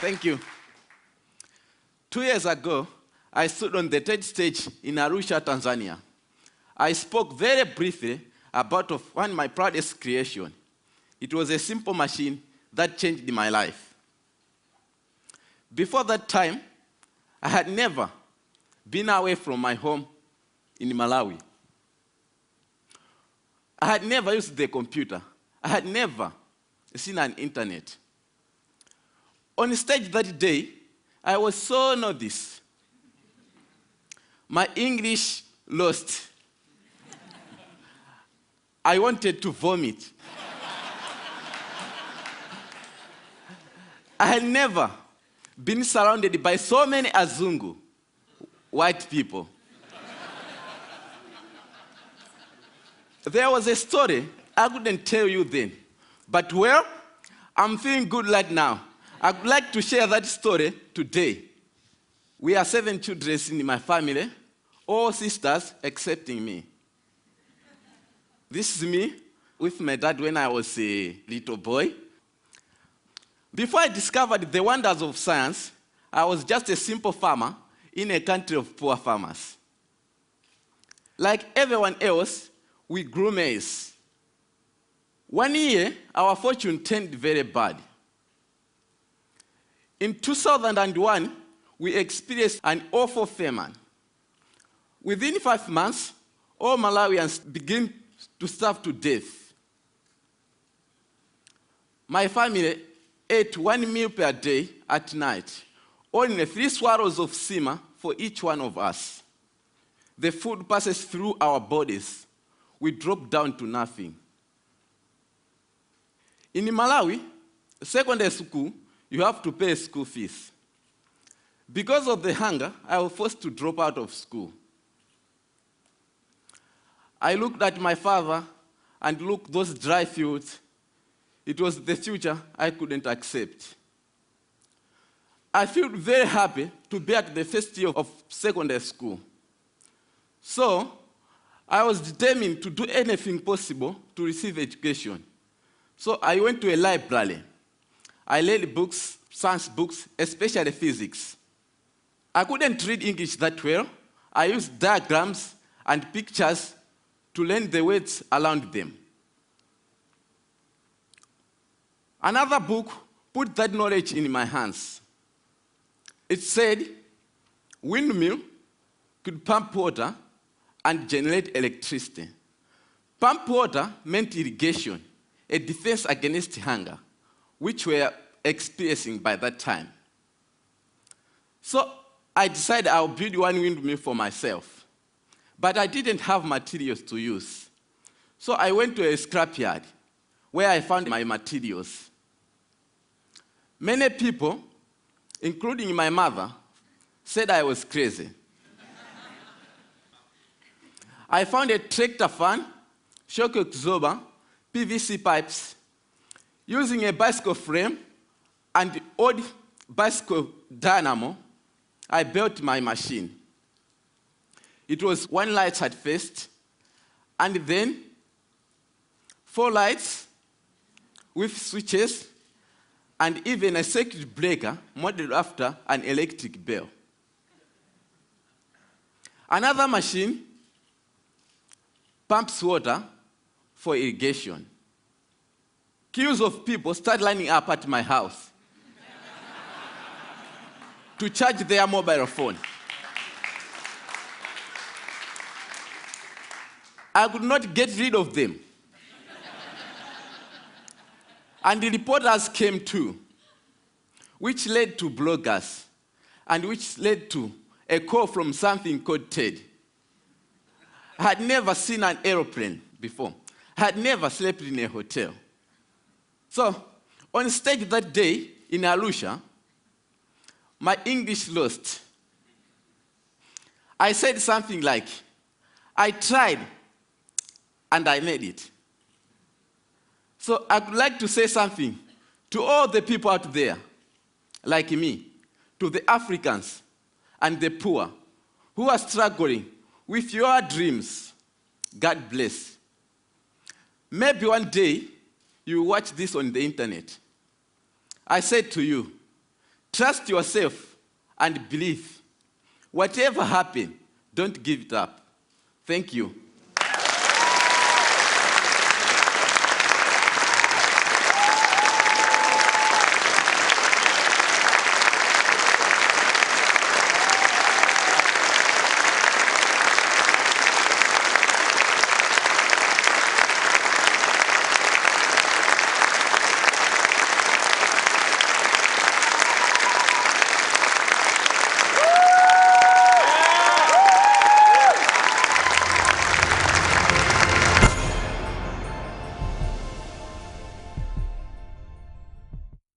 Thank you. 2 years ago, I stood on the TED stage in Arusha, Tanzania. I spoke very briefly about one of my proudest creations. It was a simple machine that changed my life. Before that time, I had never been away from my home in Malawi. I had never used the computer. I had never seen an internet. On stage that day, I was so nervous. My English lost. I wanted to vomit. I had never been surrounded by so many Azungu, white people. There was a story I couldn't tell you then, but well, I'm feeling good right now. I'd like to share that story today. We are 7 children in my family, all sisters excepting me. This is me with my dad when I was a little boy. Before I discovered the wonders of science, I was just a simple farmer in a country of poor farmers. Like everyone else, we grew maize. One year, our fortune turned very bad. In 2001, we experienced an awful famine. Within 5 months, all Malawians began to starve to death. My family ate 1 meal per day at night, only 3 swallows of sima for each one of us. The food passes through our bodies. We drop down to nothing. In Malawi, secondary school, you have to pay school fees. Because of the hunger, I was forced to drop out of school. I looked at my father and looked at those dry fields. It was the future I couldn't accept. I felt very happy to be at the first year of secondary school. So, I was determined to do anything possible to receive education. So I went to a library. I read books, science books, especially physics. I couldn't read English that well. I used diagrams and pictures to learn the words around them. Another book put that knowledge in my hands. It said, Windmill could pump water and generate electricity. Pump water meant irrigation, a defense against hunger, which we were experiencing by that time. So I decided I'll build one windmill for myself. But I didn't have materials to use. So I went to a scrapyard where I found my materials. Many people, including my mother, said I was crazy. I found a tractor fan, shock absorber, PVC pipes. Using a bicycle frame and old bicycle dynamo, I built my machine. It was 1 light at first, and then 4 lights with switches, and even a circuit breaker modeled after an electric bell. Another machine pumps water for irrigation. Queues of people start lining up at my house to charge their mobile phone. I could not get rid of them. And the reporters came too, which led to bloggers, and which led to a call from something called TED. I had never seen an airplane before. I had never slept in a hotel. So, on stage that day in Arusha, my English lost. I said something like, I tried and I made it. So I would like to say something to all the people out there, like me, to the Africans and the poor who are struggling with your dreams. God bless. Maybe one day you watch this on the internet. I said to you, Trust yourself and believe. Whatever happens, don't give it up. Thank you.